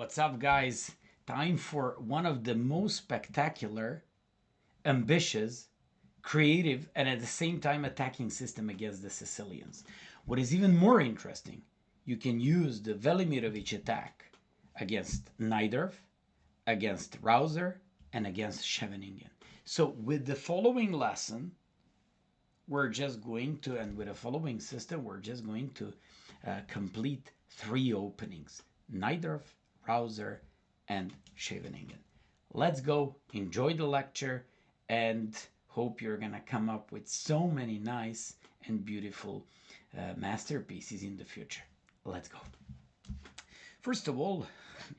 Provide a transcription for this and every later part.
What's up, guys? Time for one of the most spectacular, ambitious, creative, and at the same time attacking system against the Sicilians. What is even more interesting, you can use the Velimirovic attack against Najdorf, against Rauser, and against Scheveningen. So with the following lesson, we're just going to, and with the following system, we're just going to complete 3 openings: Najdorf, Rauser, and Scheveningen. Let's go, enjoy the lecture, and hope you're gonna come up with so many nice and beautiful masterpieces in the future. Let's go. First of all,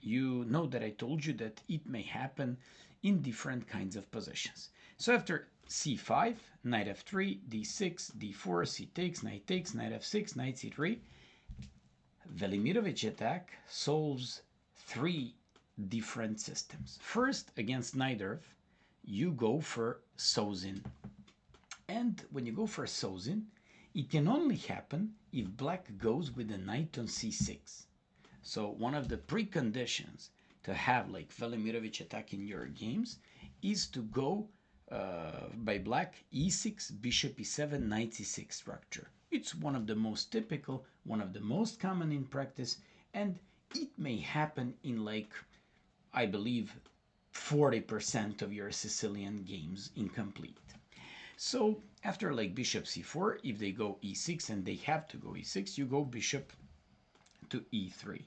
you know that I told you that it may happen in different kinds of positions. So after c5, knight f3, d6, d4, c takes, knight f6, knight c3, Velimirovic attack solves 3 different systems. First, against Najdorf, you go for Sozin. And when you go for Sozin, it can only happen if black goes with the knight on c6. So one of the preconditions to have like Velimirovic attack in your games is to go by black e6, bishop e7, knight c6 structure. It's one of the most typical, one of the most common in practice, and it may happen in like, I believe, 40% of your Sicilian games incomplete. So after like bishop c4, if they go e6 and they have to go e6, you go bishop to e3.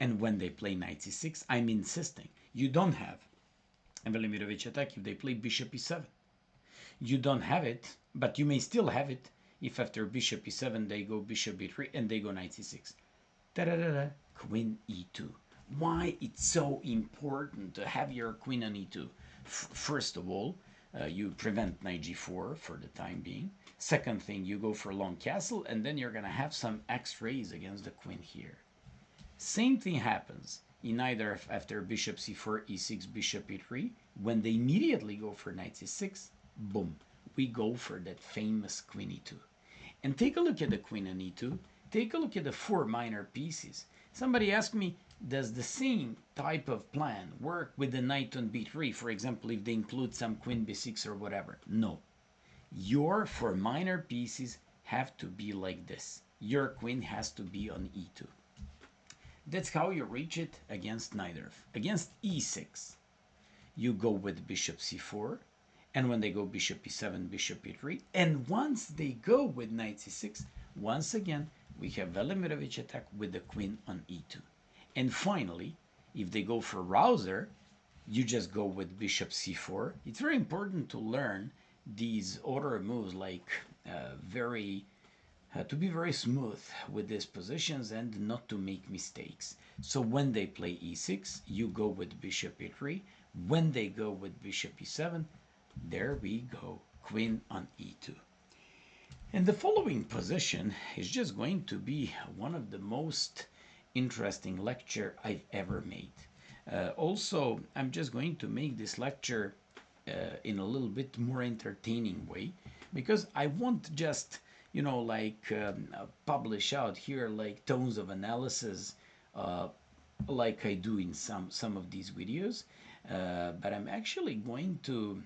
And when they play knight c6, I'm insisting, you don't have a Velimirovic attack if they play bishop e7. You don't have it, but you may still have it if after bishop e7 they go bishop e3 and they go knight c6. Da-da-da-da, queen e2. Why it's so important to have your queen on e2? First of all, you prevent knight g4 for the time being. Second thing, you go for long castle, and then you're gonna have some x-rays against the queen here. Same thing happens in either after bishop c4, e6, bishop e3. When they immediately go for knight c6, boom, we go for that famous queen e2. And take a look at the queen on e2. Take a look at the 4 minor pieces. Somebody asked me, does the same type of plan work with the knight on b3, for example, if they include some queen b6 or whatever? No. Your 4 minor pieces have to be like this. Your queen has to be on e2. That's how you reach it against Najdorf. Against e6, you go with bishop c4, and when they go bishop e7, bishop e3, and once they go with knight c6, once again, we have Velimirovic attack with the queen on e2. And finally, if they go for Rauser, you just go with bishop c4. It's very important to learn these order moves, like to be very smooth with these positions and not to make mistakes. So when they play e6, you go with bishop e3. When they go with bishop e7, there we go, queen on e2. And the following position is just going to be one of the most interesting lecture I've ever made. Also, I'm just going to make this lecture in a little bit more entertaining way, because I won't just, you know, like publish out here like tons of analysis like I do in some of these videos, but I'm actually going to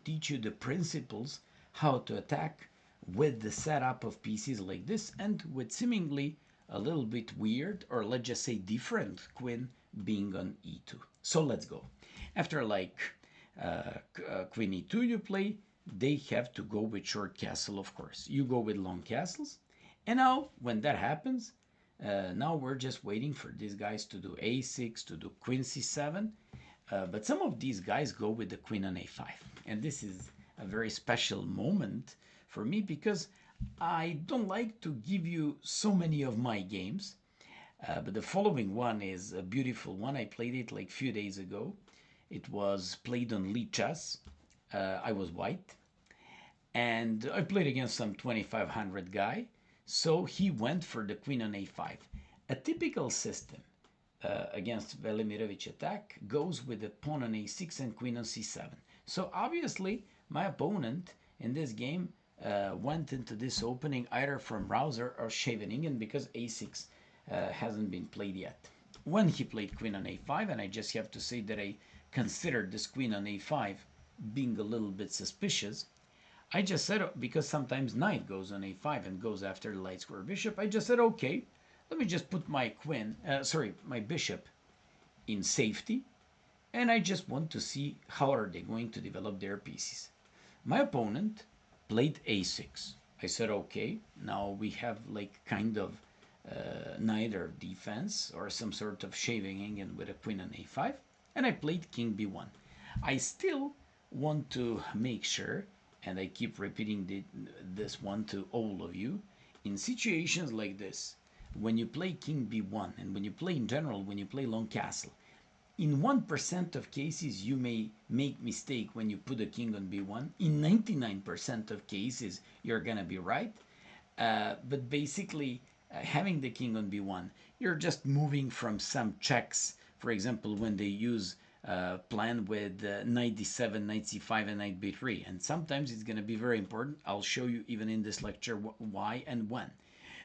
teach you the principles how to attack with the setup of pieces like this, and with seemingly a little bit weird, or let's just say different, queen being on e2. So let's go. After like queen e2 you play, they have to go with short castle, of course. You go with long castles, and now when that happens, now we're just waiting for these guys to do a6, to do queen c7, but some of these guys go with the queen on a5, and this is a very special moment for me, because I don't like to give you so many of my games, but the following one is a beautiful one. I played it like a few days ago. It was played on Lichess. I was white, and I played against some 2500 guy, so he went for the queen on a5. A typical system against Velimirovic attack goes with the pawn on a6 and queen on c7. So obviously my opponent in this game went into this opening either from Rauser or Scheveningen, because a6 hasn't been played yet. When he played queen on a5, and I just have to say that I considered this queen on a5 being a little bit suspicious, I just said, because sometimes knight goes on a5 and goes after the light square bishop, I just said, okay, let me just put my my bishop in safety, and I just want to see how are they going to develop their pieces. My opponent played a6. I said, okay, now we have like kind of neither defense or some sort of shaving in with a queen on a5, and I played king b1. I still want to make sure, and I keep repeating this one to all of you, in situations like this, when you play king b1, and when you play in general, when you play long castle, in 1% of cases you may make mistake when you put a king on b1. In 99% of cases you're gonna be right. But basically, having the king on b1, you're just moving from some checks. For example, when they use plan with knight d7, knight c5, and knight b3. And sometimes it's going to be very important. I'll show you even in this lecture why and when.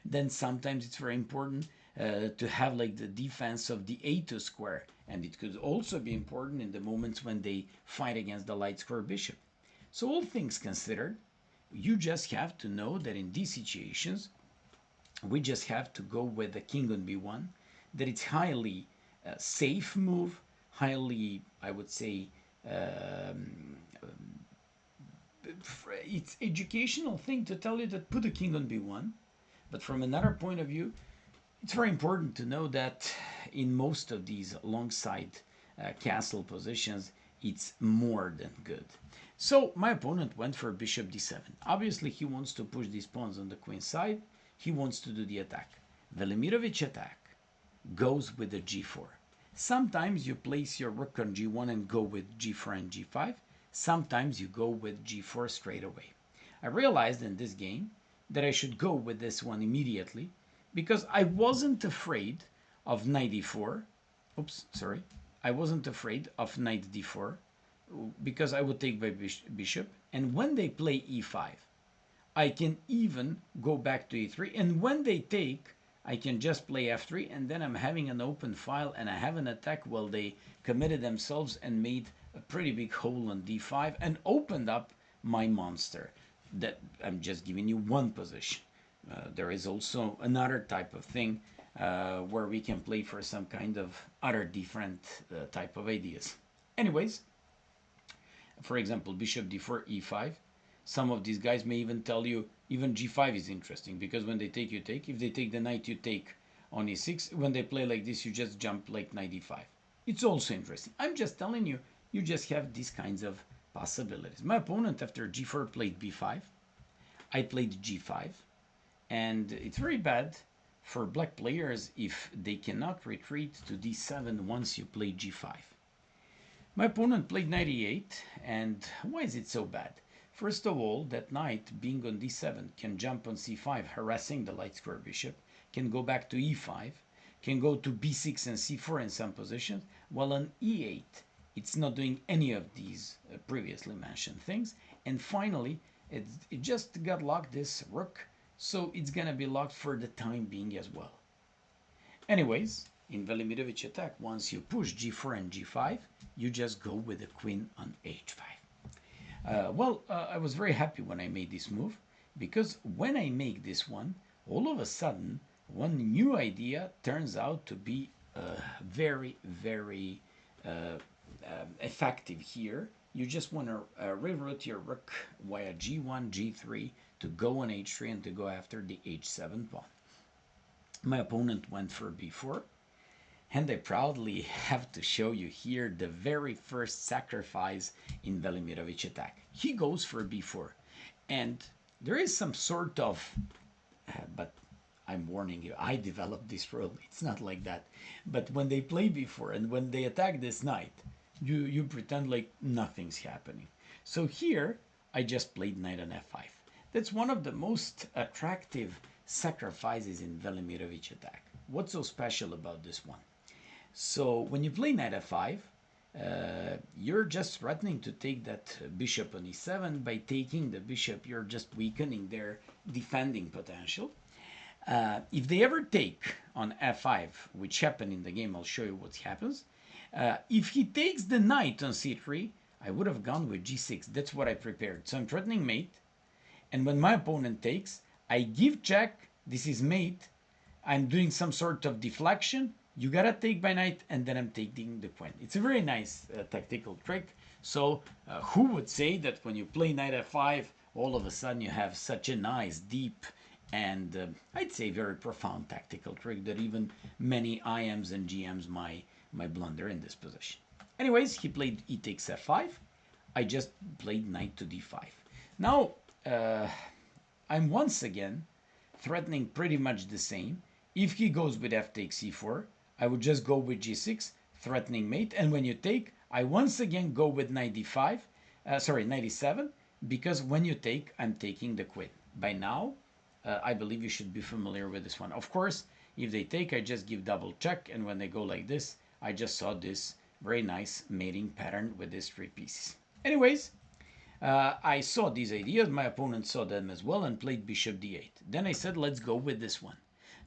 Then sometimes it's very important to have like the defense of the a2 square. And it could also be important in the moments when they fight against the light square bishop. So all things considered, you just have to know that in these situations, we just have to go with the king on b1, that it's highly safe move, highly, I would say, it's educational thing to tell you that put a king on b1. But from another point of view, it's very important to know that in most of these long side castle positions, it's more than good. So my opponent went for bishop d7. Obviously, he wants to push these pawns on the queen side. He wants to do the attack. Velimirovic attack goes with the g4. Sometimes you place your rook on g1 and go with g4 and g5. Sometimes you go with g4 straight away. I realized in this game that I should go with this one immediately because I wasn't afraid of knight d4. Oops, sorry. I wasn't afraid of knight d4 because I would take by bishop. And when they play e5, I can even go back to e3. And when they take, I can just play f3, and then I'm having an open file, and I have an attack while they committed themselves and made a pretty big hole on d5 and opened up my monster. That I'm just giving you one position. There is also another type of thing where we can play for some kind of other different type of ideas. Anyways, for example, bishop d4, e5. Some of these guys may even tell you even g5 is interesting because when they take, you take. If they take the knight, you take on e6. When they play like this, you just jump like knight e5. It's also interesting. I'm just telling you, you just have these kinds of possibilities. My opponent after g4 played b5. I played g5. And it's very bad for black players if they cannot retreat to d7 once you play g5. My opponent played knight e8, and why is it so bad? First of all, that knight being on d7 can jump on c5, harassing the light square bishop, can go back to e5, can go to b6 and c4 in some positions, while on e8, it's not doing any of these previously mentioned things. And finally, it just got locked, this rook, so it's gonna be locked for the time being as well. Anyways, in Velimirovic attack, once you push g4 and g5, you just go with the queen on h5. I was very happy when I made this move because when I make this one, all of a sudden, one new idea turns out to be very, very effective here. You just want to reroute your rook via g1, g3 to go on h3 and to go after the h7 pawn. My opponent went for b4. And I proudly have to show you here the very first sacrifice in Velimirovic attack. He goes for b4. And there is some sort of, but I'm warning you, I developed this rule. It's not like that. But when they play b4 and when they attack this knight, you pretend like nothing's happening. So here, I just played knight on f5. That's one of the most attractive sacrifices in Velimirovic attack. What's so special about this one? So when you play knight f5, you're just threatening to take that bishop on e7. By taking the bishop, you're just weakening their defending potential. If they ever take on f5, which happened in the game, I'll show you what happens. If he takes the knight on c3, I would have gone with g6. That's what I prepared. So I'm threatening mate. And when my opponent takes, I give check. This is mate. I'm doing some sort of deflection. You gotta take by knight, and then I'm taking the queen. It's a very nice tactical trick. So who would say that when you play knight f5, all of a sudden you have such a nice, deep, and I'd say very profound tactical trick that even many IMs and GMs might blunder in this position. Anyways, he played e takes f5. I just played knight to d5. Now, I'm once again threatening pretty much the same. If he goes with f takes c4, I would just go with g6, threatening mate. And when you take, I once again go with knight d5, knight d7, because when you take, I'm taking the queen. By now, I believe you should be familiar with this one. Of course, if they take, I just give double check, and when they go like this, I just saw this very nice mating pattern with these three pieces. Anyways, I saw these ideas, my opponent saw them as well, and played bishop d8. Then I said, let's go with this one.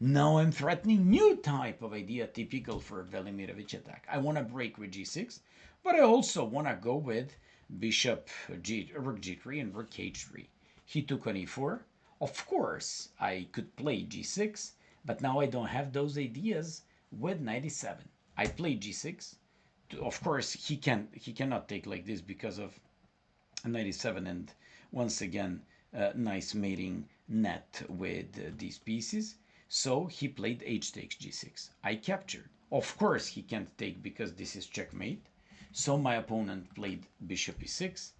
Now I'm threatening new type of idea typical for Velimirovic attack. I want to break with g6, but I also want to go with bishop rook g3 and rook h3. He took on e4. Of course, I could play g6, but now I don't have those ideas with knight e7. I played g6. Of course, he cannot take like this because of knight e7, and once again, nice mating net with these pieces. So he played h takes g6. I captured. Of course, he can't take because this is checkmate. So my opponent played bishop e6.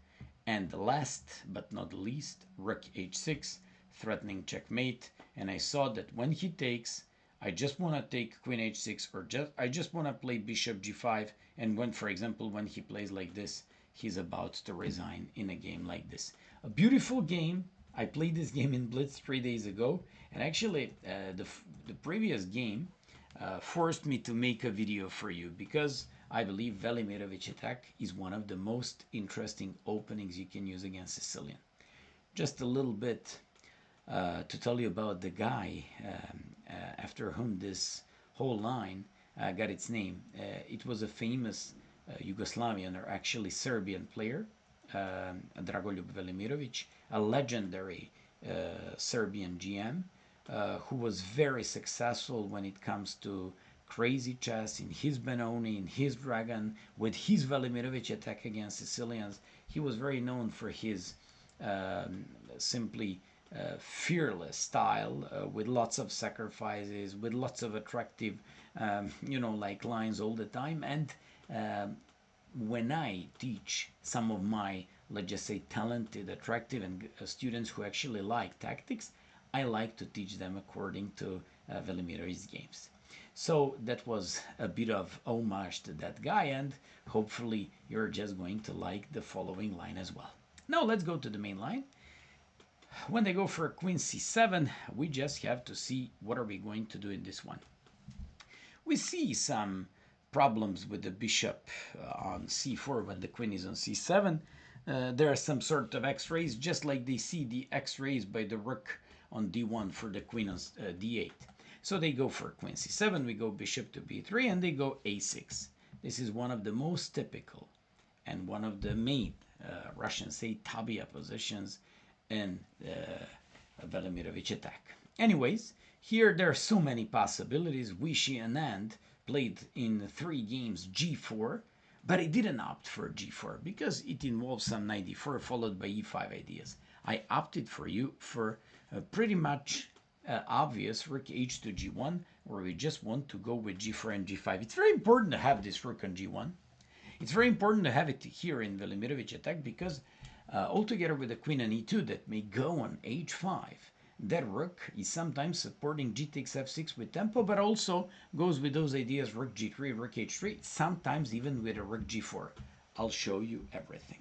And last but not least, rook h6, threatening checkmate. And I saw that when he takes, I just want to take queen h6, or I just want to play bishop g5. And when, for example, when he plays like this, he's about to resign in a game like this. A beautiful game. I played this game in Blitz 3 days ago, and actually the previous game forced me to make a video for you because I believe Velimirovic attack is one of the most interesting openings you can use against Sicilian. Just a little bit to tell you about the guy after whom this whole line got its name. It was a famous Yugoslavian, or actually Serbian player, Dragoljub Velimirovic, a legendary Serbian GM who was very successful when it comes to crazy chess in his Benoni, in his Dragon, with his Velimirovic attack against Sicilians. He was very known for his simply fearless style with lots of sacrifices, with lots of attractive, like lines all the time. And when I teach some of my, let's just say, talented, attractive, and students who actually like tactics, I like to teach them according to Velimir's games. So that was a bit of homage to that guy, and hopefully you're just going to like the following line as well. Now let's go to the main line. When they go for queen c7, we just have to see what are we going to do in this one. We see some problems with the bishop on c4 when the queen is on c7. There are some sort of x-rays, just like they see the x-rays by the rook on d1 for the queen on d8. So they go for queen c7, we go bishop to b3, and they go a6. This is one of the most typical and one of the main Russians say tabia positions in Velimirovic attack. Anyways, here there are so many possibilities. Vishy Anand played in 3 games g4, but I didn't opt for g4 because it involves some knight d4 followed by e5 ideas. I opted for you for pretty much obvious rook h to g1, where we just want to go with g4 and g5. It's very important to have this rook on g1. It's very important to have it here in Velimirovic attack because altogether with the queen on e2 that may go on h5, that rook is sometimes supporting g takes f6 with tempo, but also goes with those ideas rook g3, rook h3, sometimes even with a rook g4. I'll show you everything.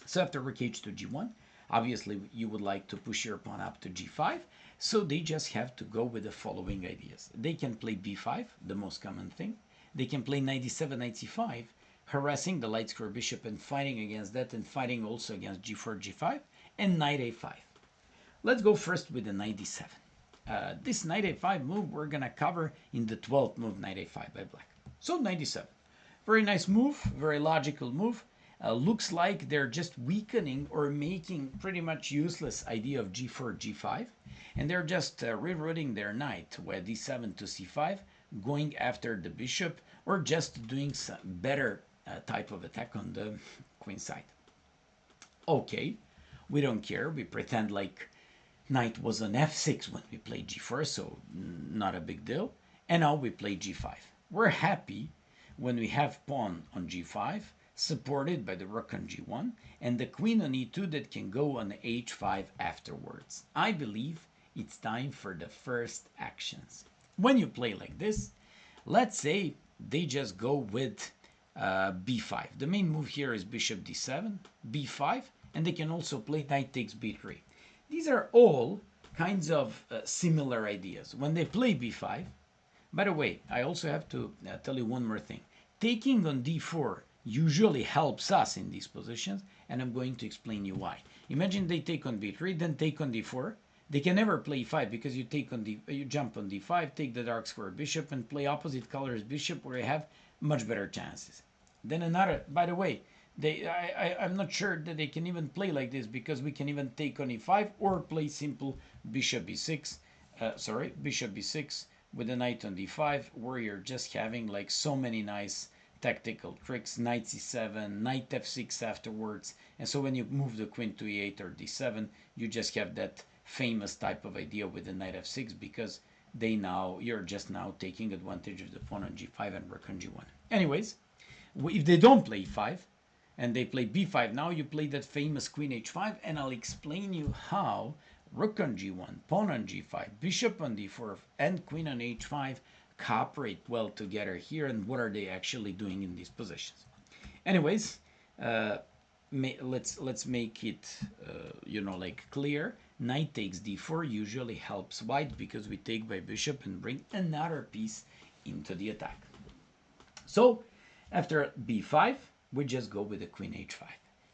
So after rook h to g1, obviously you would like to push your pawn up to g5, so they just have to go with the following ideas. They can play b5, the most common thing. They can play knight d7, knight c5, harassing the light square bishop and fighting against that, and fighting also against g4, g5, and knight a5. Let's go first with the knight d7. this knight a5 move we're gonna cover in the 12th move, knight a5 by black. So knight e7. Very nice move, very logical move. Looks like they're just weakening or making pretty much useless idea of g4, g5. And they're just rerouting their knight with d7 to c5, going after the bishop, or just doing some better type of attack on the queen side. Okay, we don't care. We pretend like knight was on f6 when we played g4, so not a big deal. And now we play g5. We're happy when we have pawn on g5, supported by the rook on g1, and the queen on e2 that can go on h5 afterwards. I believe it's time for the first actions. When you play like this, let's say they just go with b5. The main move here is bishop d7, b5, and they can also play knight takes b3. These are all kinds of similar ideas. When they play b5, by the way, I also have to tell you one more thing. Taking on d4 usually helps us in these positions, and I'm going to explain you why. Imagine they take on b3, then take on d4. They can never play 5 because you jump on d5, take the dark square bishop, and play opposite colors bishop, where you have much better chances. Then another, by the way, I'm not sure that they can even play like this, because we can even take on e5 or play simple bishop b6, bishop b6 with a knight on d5, where you're just having like so many nice tactical tricks, knight c7, knight f6 afterwards. And so when you move the queen to e8 or d7, you just have that famous type of idea with the knight f6, because you're just now taking advantage of the pawn on g5 and rook on g1. Anyways, if they don't play e5 and they play b5, now you play that famous queen h5, and I'll explain you how rook on g1, pawn on g5, bishop on d4, and queen on h5 cooperate well together here, and what are they actually doing in these positions. Anyways, let's make it like clear. Knight takes d4 usually helps white, because we take by bishop and bring another piece into the attack. So after b5, we just go with the queen h5.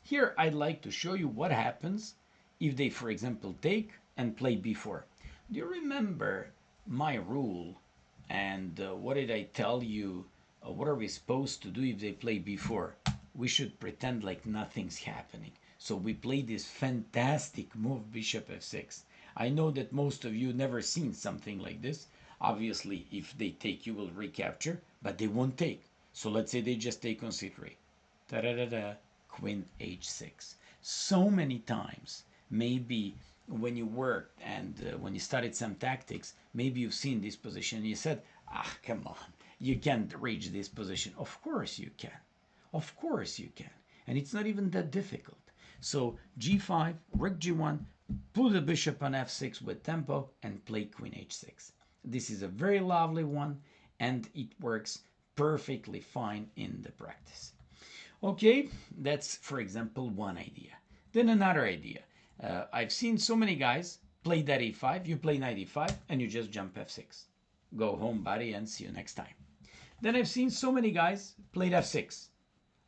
Here I'd like to show you what happens if they, for example, take and play b4. Do you remember my rule? And what did I tell you? What are we supposed to do if they play b4? We should pretend like nothing's happening. So we play this fantastic move, bishop f6. I know that most of you never seen something like this. Obviously, if they take, you will recapture, but they won't take. So let's say they just take on c3. Da-da-da-da, queen h6. So many times, maybe when you worked and when you studied some tactics, maybe you've seen this position and you said, come on, you can't reach this position. Of course you can. Of course you can. And it's not even that difficult. So g5, rook g1, put the bishop on f6 with tempo, and play queen h6. This is a very lovely one, and it works perfectly fine in the practice. Okay, that's, for example, one idea. Then another idea. I've seen so many guys play that e5, you play knight e5, and you just jump f6. Go home, buddy, and see you next time. Then I've seen so many guys play f6,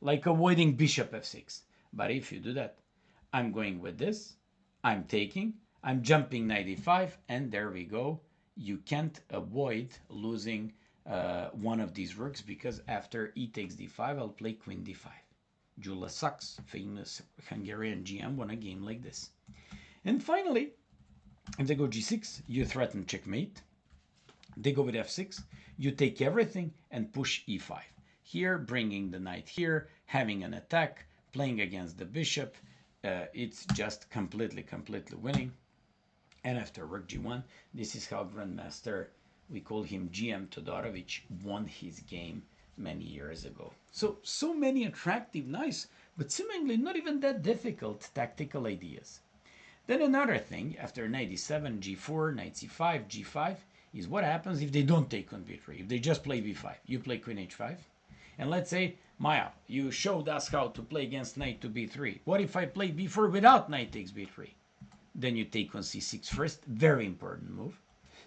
like avoiding bishop f6. But if you do that, I'm going with this, I'm taking, I'm jumping knight e5, and there we go. You can't avoid losing one of these rooks, because after e takes d5, I'll play queen d5. Jula Sachs, famous Hungarian GM, won a game like this. And finally, if they go g6, you threaten checkmate. They go with f6, you take everything and push e5. Here, bringing the knight here, having an attack, playing against the bishop. It's just completely winning. And after rook g1, this is how Grandmaster, we call him GM Todorovic, won his game many years ago. So many attractive, nice, but seemingly not even that difficult tactical ideas. Then another thing, after knight e7, g4, knight c5, g5, is what happens if they don't take on b3. If they just play b5, you play queen h5. And let's say, Maya, you showed us how to play against knight to b3. What if I play b4 without knight takes b3? Then you take on c6 first, very important move.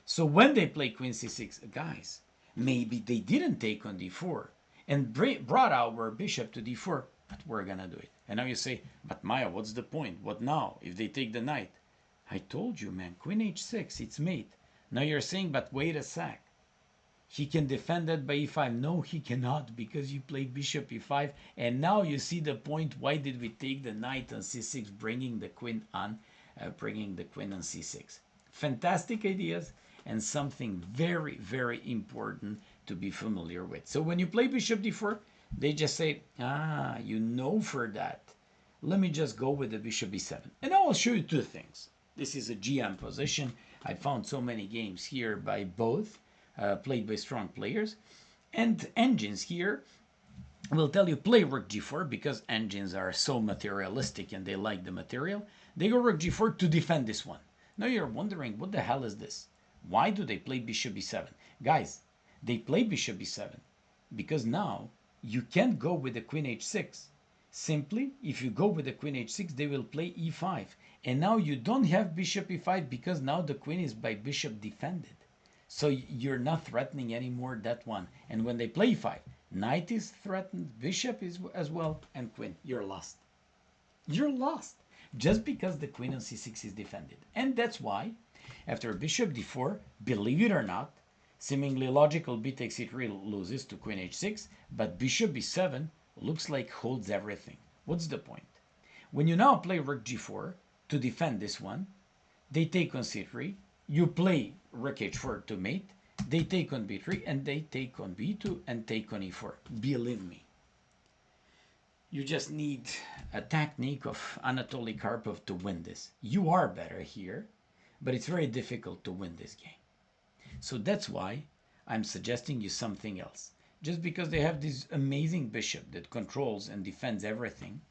So when they play queen c6, guys, maybe they didn't take on d4 and brought our bishop to d4, but we're gonna do it. And now you say, but Maya, what's the point? What now if they take the knight? I told you, man, queen h6, it's mate. Now you're saying, but wait a sec. He can defend that by e5. No, he cannot, because you played bishop e5. And now you see the point. Why did we take the knight on c6, bringing the queen on c6? Fantastic ideas, and something very, very important to be familiar with. So when you play bishop d4, they just say, you know for that. Let me just go with the bishop e7. And I will show you two things. This is a GM position. I found so many games here by both, played by strong players. And engines here will tell you play rook g4, because engines are so materialistic and they like the material. They go rook g4 to defend this one. Now you're wondering, what the hell is this? Why do they play bishop e7? Guys, they play bishop e7 because now you can't go with the queen h6. Simply, if you go with the queen h6, they will play e5. And now you don't have bishop e5 because now the queen is by bishop defended. So you're not threatening anymore that one. And when they play e5, knight is threatened, bishop is as well, and queen. You're lost. You're lost. Just because the queen on c6 is defended. And that's why, after bishop d4, believe it or not, seemingly logical b takes e3 loses to queen h6, but bishop b7 looks like holds everything. What's the point? When you now play rook g4 to defend this one, they take on c3, you play rook h4 to mate, they take on b3, and they take on b2 and take on e4. Believe me. You just need a technique of Anatoly Karpov to win this. You are better here, but it's very difficult to win this game. So that's why I'm suggesting you something else. Just because they have this amazing bishop that controls and defends everything,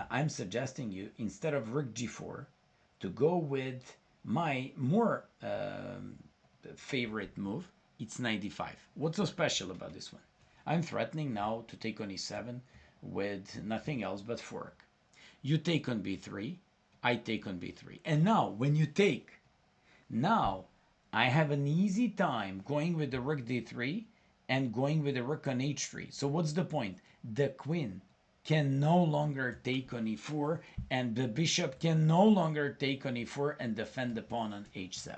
I'm suggesting you, instead of rook g4, to go with my more favorite move. It's knight d5. What's so special about this one? I'm threatening now to take on e7 with nothing else but fork. You take on b3, I take on b3. And now, when you take, now I have an easy time going with the rook d3 and going with the rook on h3. So what's the point? The queen can no longer take on e4, and the bishop can no longer take on e4 and defend the pawn on h7.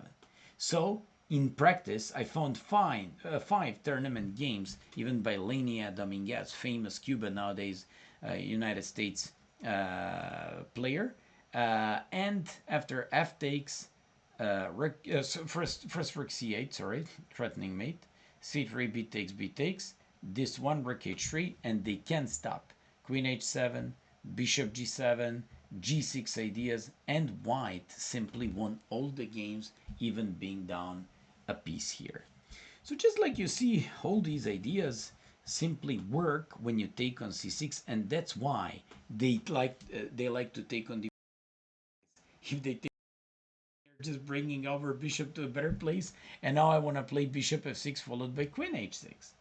So in practice, I found five tournament games, even by Lenia Dominguez, famous Cuban nowadays, United States player. And after f takes, first rook c8, sorry, threatening mate, c3, b takes, this one rook h3, and they can't stop. Queen h7, bishop g7, g6 ideas, and white simply won all the games, even being down a piece here. So just like you see, all these ideas simply work when you take on c6, and that's why they like to take on the. If they take, they're just bringing our bishop to a better place, and now I want to play bishop f6 followed by queen h6.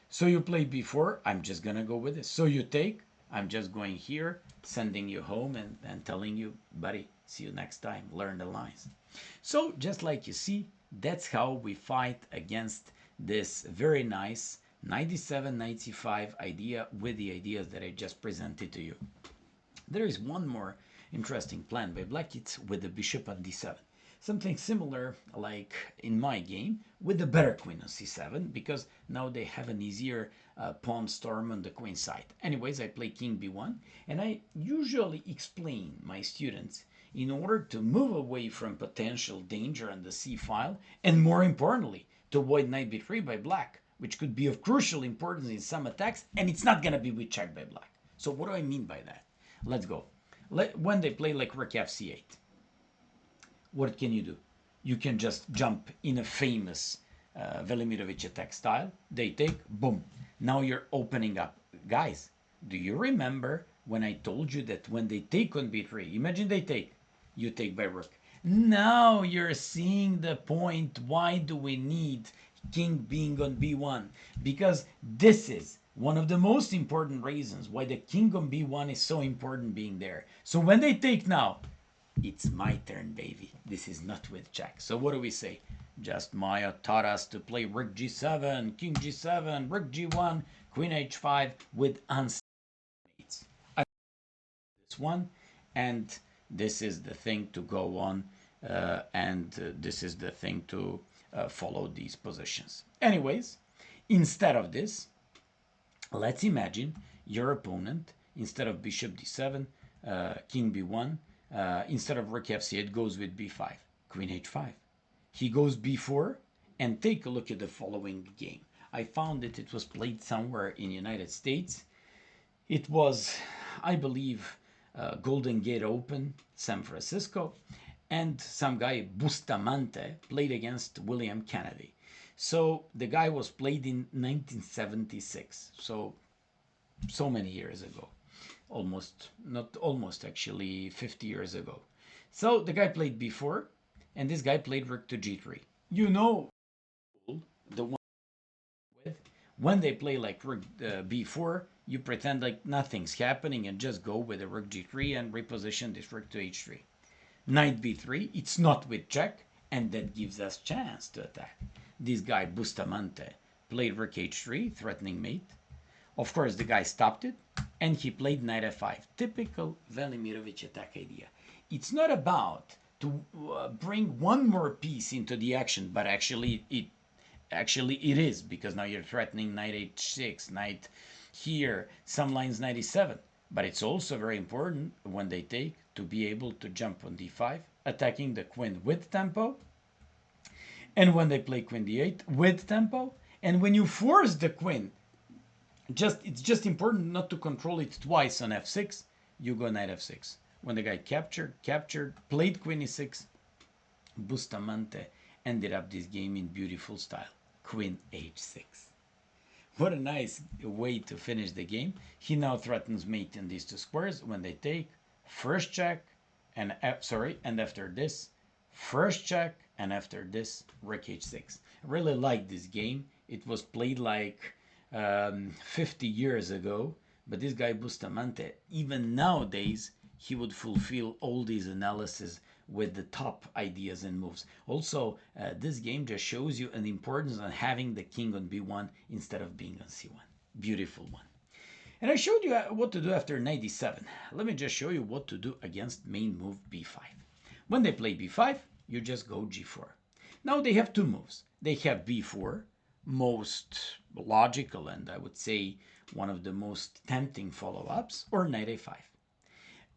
So you play b4, I'm just gonna go with this. So you take, I'm just going here, sending you home and telling you, buddy, see you next time, learn the lines. So just like you see, that's how we fight against this very nice 97, 95 idea with the ideas that I just presented to you. There is one more interesting plan by black. It's with the bishop on d7. Something similar like in my game with the better queen on c7, because now they have an easier pawn storm on the queen side. Anyways, I play king b1, and I usually explain my students, in order to move away from potential danger on the c file, and more importantly, to avoid knight b3 by black, which could be of crucial importance in some attacks, and it's not going to be with check by black. So what do I mean by that? Let's go. When they play like rook f c8, what can you do? You can just jump in a famous Velimirovic attack style. They take, boom. Now you're opening up. Guys, do you remember when I told you that when they take on b3, imagine they take, you take by rook. Now you're seeing the point. Why do we need king being on b1? Because this is one of the most important reasons why the king on b1 is so important being there. So when they take now, it's my turn, baby. This is not with check. So what do we say? Just Maya taught us to play rook g7, king g7, rook g1, queen h5 with unstable mates. I this one, and this is the thing to go on and this is the thing to follow these positions. Anyways, instead of this, let's imagine your opponent, instead of bishop d7, king b1, instead of rook f8 goes with b5, queen h5. He goes b4, and take a look at the following game. I found that it was played somewhere in the United States. It was, I believe, Golden Gate Open, San Francisco, and some guy, Bustamante, played against William Kennedy. So the guy was played in 1976, so many years ago. Almost, not almost actually, 50 years ago. So the guy played b4, and this guy played rook to g3. You know the one with, when they play like rook b4, you pretend like nothing's happening and just go with a rook g3 and reposition this rook to h3. Knight b3, it's not with check, and that gives us chance to attack. This guy Bustamante played rook h3, threatening mate. Of course, the guy stopped it, and he played knight f5. Typical Velimirovic attack idea. It's not about to bring one more piece into the action, but actually it is, because now you're threatening knight h6, knight here, some lines knight e7. But it's also very important when they take to be able to jump on d5, attacking the queen with tempo. And when they play queen d8 with tempo, and when you force the queen, it's just important not to control it twice on f6. You go knight f6. When the guy captured, played queen e6, Bustamante ended up this game in beautiful style. Queen h6. What a nice way to finish the game. He now threatens mate in these two squares. When they take, first check, and after this, first check, and after this, rook h6. I really like this game. It was played like 50 years ago, but this guy Bustamante, even nowadays, he would fulfill all these analyses with the top ideas and moves. Also, this game just shows you an importance on having the king on b1 instead of being on c1. Beautiful one. And I showed you what to do after knight d7. Let me just show you what to do against main move b5. When they play b5, you just go g4. Now they have two moves. They have b4, most logical and I would say one of the most tempting follow-ups, or knight a5.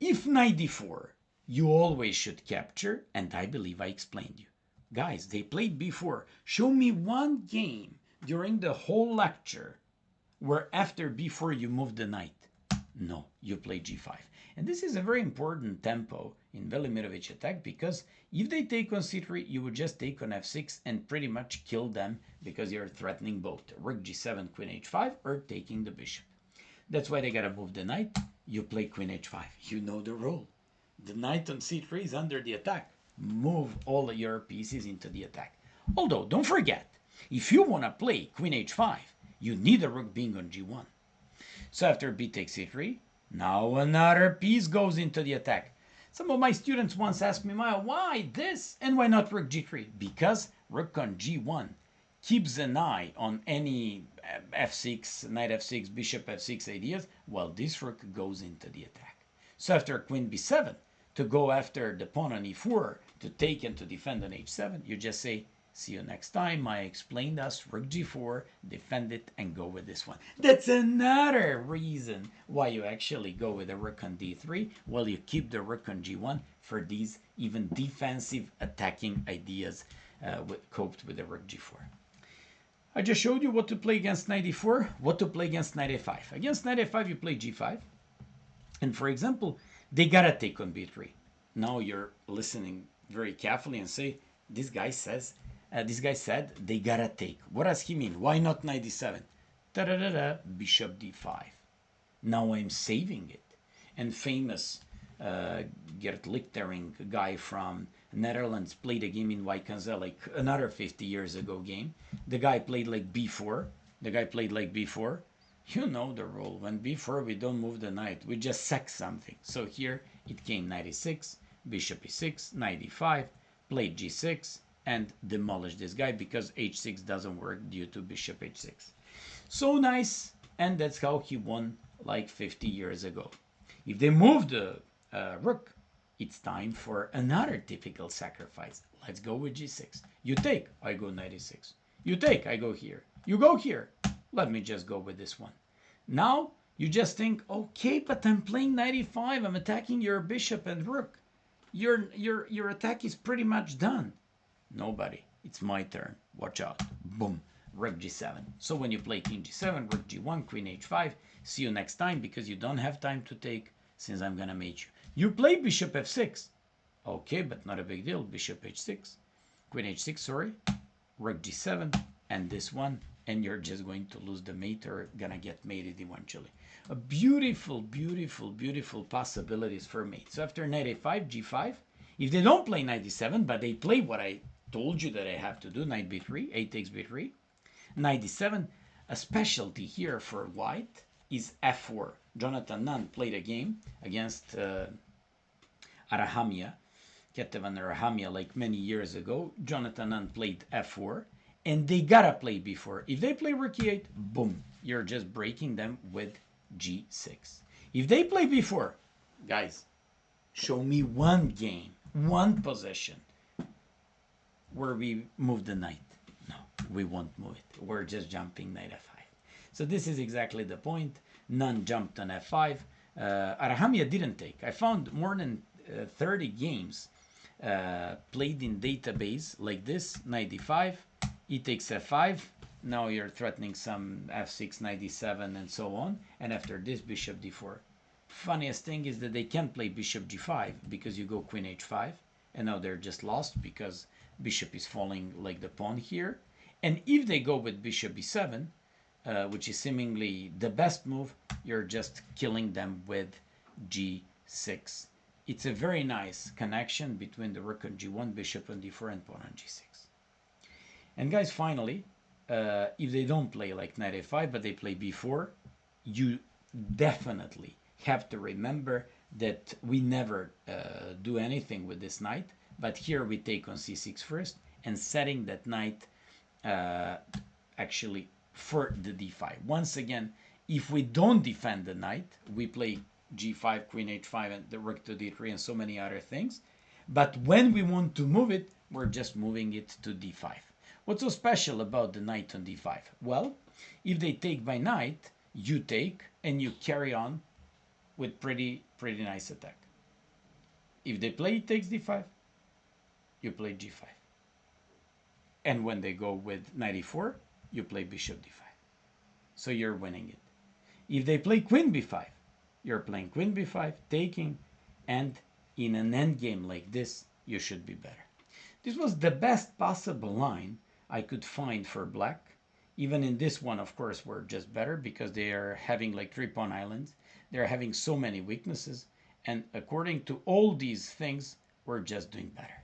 If knight d4, you always should capture, and I believe I explained you. Guys, they played b4. Show me one game during the whole lecture where after b4 you move the knight. No, you play g5. And this is a very important tempo in Velimirovic attack, because if they take on c3, you would just take on f6 and pretty much kill them, because you're threatening both rook g7, queen h5, or taking the bishop. That's why they gotta move the knight. You play queen h5. You know the rule. The knight on c3 is under the attack. Move all your pieces into the attack. Although, don't forget, if you want to play queen h5, you need a rook being on g1. So after b takes c3, now another piece goes into the attack. Some of my students once asked me, Maya, why this and why not rook g3? Because rook on g1 keeps an eye on any f6, knight f6, bishop f6 ideas, while this rook goes into the attack. So after queen b7, to go after the pawn on e4, to take and to defend on h7, you just say, see you next time. I explained us rook g4, defend it, and go with this one. That's another reason why you actually go with a rook on d3, while you keep the rook on g1 for these even defensive attacking ideas coped with the rook g4. I just showed you what to play against knight e4, what to play against knight a5. Against knight a5, you play g5. And for example, they gotta take on b3. Now you're listening very carefully and say, this guy said they gotta take. What does he mean? Why not knight d7? Da-da-da-da, bishop d5. Now I'm saving it. And famous Gert Lichtering guy from Netherlands played a game in Wykanzel, like another 50 years ago game. The guy played like b4. You know the rule. When b4 we don't move the knight, we just sack something. So here it came knight e6, bishop e6, knight e5, played g6, and demolished this guy because h6 doesn't work due to bishop h6. So nice, and that's how he won like 50 years ago. If they move the rook, it's time for another typical sacrifice. Let's go with g6. You take, I go knight e6. You take, I go here. You go here. Let me just go with this one. Now you just think, okay, but I'm playing knight e5. I'm attacking your bishop and rook. Your attack is pretty much done. Nobody. It's my turn. Watch out. Boom. Rook g7. So when you play king g7, rook g1, queen h5, see you next time because you don't have time to take since I'm gonna mate you. You play bishop f6. Okay, but not a big deal. Bishop h6. Queen h6, sorry. Rook g7 and this one, and you're just going to lose the mate or gonna get mated eventually. A beautiful, beautiful, beautiful possibilities for mate. So after knight a5, g5, if they don't play knight d7, but they play what I told you that I have to do, knight b3, a takes b3, knight d7, a specialty here for white is f4. Jonathan Nunn played a game against Arahamia, Ketevan Arahamia, like many years ago. Jonathan Nunn played f4, and they gotta play b4. If they play rook e8, boom, you're just breaking them with g6. If they play b4, guys, show me one game, one position where we move the knight. No, we won't move it. We're just jumping knight f5. So this is exactly the point. None jumped on f5. Arahamia didn't take. I found more than 30 games played in database like this. Knight d5, e takes f5. Now you're threatening some f6, knight d7, and so on. And after this, bishop d4. Funniest thing is that they can't play bishop g5 because you go queen h5. And now they're just lost because bishop is falling like the pawn here. And if they go with bishop b7, which is seemingly the best move, you're just killing them with g6. It's a very nice connection between the rook on g1, bishop on d4, and pawn on g6. And guys, finally, if they don't play like knight a5, but they play b4, you definitely have to remember that we never do anything with this knight, but here we take on c6 first, and setting that knight actually for the d5. Once again, if we don't defend the knight, we play g5, queen h5, and the rook to d3, and so many other things. But when we want to move it, we're just moving it to d5. What's so special about the knight on d5? Well, if they take by knight, you take, and you carry on with pretty nice attack. If they play takes d5, you play g5. And when they go with knight e4, you play bishop d5. So you're winning it. If they play queen b5, you're playing queen b5, taking, and in an endgame like this, you should be better. This was the best possible line I could find for black. Even in this one, of course, we're just better because they are having like 3 pawn islands. They're having so many weaknesses. And according to all these things, we're just doing better.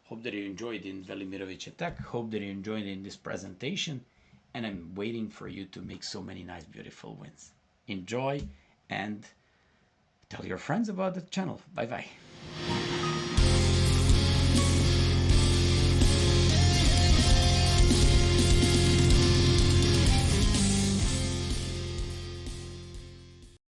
Hope that you enjoyed in Velimirovic attack. Hope that you enjoyed in this presentation. And I'm waiting for you to make so many nice, beautiful wins. Enjoy and tell your friends about the channel. Bye-bye.